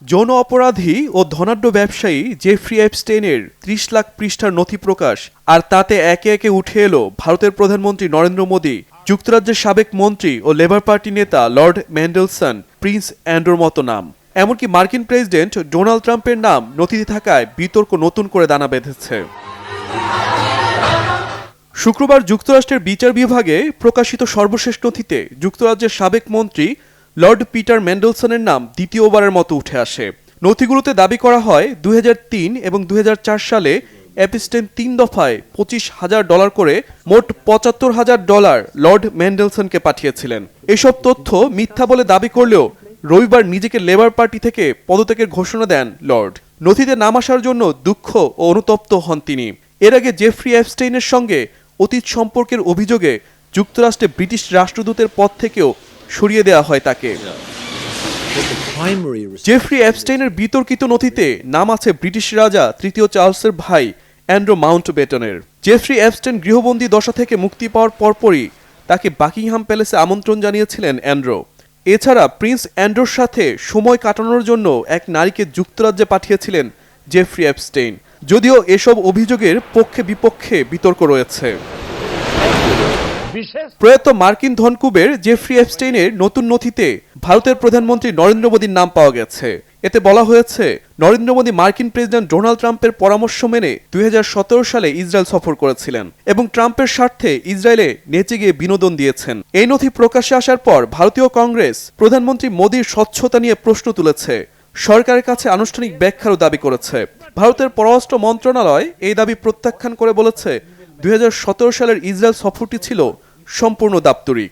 যৌন অপরাধী ও ধনাঢ্য ব্যবসায়ী জেফ্রি এপস্টেইনের ৩০ লাখ পৃষ্ঠার নথি প্রকাশ, আর তাতে একে একে উঠে এলো ভারতের প্রধানমন্ত্রী নরেন্দ্র মোদী, যুক্তরাজ্যের সাবেক মন্ত্রী ও লেবার পার্টি নেতা লর্ড ম্যান্ডেলসন, প্রিন্স অ্যান্ড্রুর মতো নাম। এমনকি মার্কিন প্রেসিডেন্ট ডোনাল্ড ট্রাম্পের নাম নথিতে থাকায় বিতর্ক নতুন করে দানা বেঁধেছে। শুক্রবার যুক্তরাষ্ট্রের বিচার বিভাগে প্রকাশিত সর্বশেষ নথিতে যুক্তরাজ্যের সাবেক মন্ত্রী লর্ড পিটার ম্যান্ডেলসনের নাম দ্বিতীয়বারের মতো উঠে আসে। নথিগুলোতে দাবি করা হয় ২০০৩ এবং ২০০৪ সালে এপস্টেইন ৩ দফায় $২৫,০০০ করে মোট $৭৫,০০০ লর্ড ম্যান্ডেলসনকে পাঠিয়েছিলেন। এসব তথ্য মিথ্যা বলে দাবি করলেও রবিবার নিজেকে লেবার পার্টি থেকে পদত্যাগের ঘোষণা দেন লর্ড। নথিতে নাম আসার জন্য দুঃখ ও অনুতপ্ত হন তিনি। এর আগে জেফ্রি এপস্টেইনের সঙ্গে অতীত সম্পর্কের অভিযোগে যুক্তরাষ্ট্রে ব্রিটিশ রাষ্ট্রদূতের পদ থেকেও সরিয়ে দেওয়া হয় তাকে। জেফ্রি এপস্টেইনের বিতর্কিত নথিতে নাম আছে ব্রিটিশ রাজা তৃতীয় চার্লসের ভাই অ্যান্ড্রু মাউন্টব্যাটেনের। জেফ্রি এপস্টেইন গৃহবন্দী দশা থেকে মুক্তি পাওয়ার পরপরই তাকে বাকিংহাম প্যালেসে আমন্ত্রণ জানিয়েছিলেন অ্যান্ড্রু। এছাড়া প্রিন্স অ্যান্ড্রুর সাথে সময় কাটানোর জন্য এক নারীকে যুক্তরাজ্যে পাঠিয়েছিলেন জেফ্রি এপস্টেইন। যদিও এসব অভিযোগের পক্ষে বিপক্ষে বিতর্ক রয়েছে। প্রয়াত মার্কিন ধনকুবের জেফ্রি এপস্টেইনের নতুন নথিতে ভারতের প্রধানমন্ত্রী নরেন্দ্র মোদীর নাম পাওয়া গেছে। এতে বলা হয়েছে, নরেন্দ্র মোদী মার্কিন প্রেসিডেন্ট ডোনাল্ড ট্রাম্পের পরামর্শ মেনে ২০১৭ সালে ইসরায়েল সফর করেছিলেন এবং ট্রাম্পের স্বার্থে ইসরায়েলে নেচে গিয়ে বিনোদন দিয়েছেন। এই নথি প্রকাশ্যে আসার পর ভারতীয় কংগ্রেস প্রধানমন্ত্রী মোদীর স্বচ্ছতা নিয়ে প্রশ্ন তুলেছে, সরকারের কাছে আনুষ্ঠানিক ব্যাখ্যারও দাবি করেছে। ভারতের পররাষ্ট্র মন্ত্রণালয় এই দাবি প্রত্যাখ্যান করে বলেছে, ২০১৭ সালের ইসরায়েল সফরটি ছিল সম্পূর্ণ দাপ্তরিক।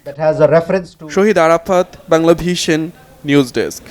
Shahid Arafat, Bangla Vision, news desk.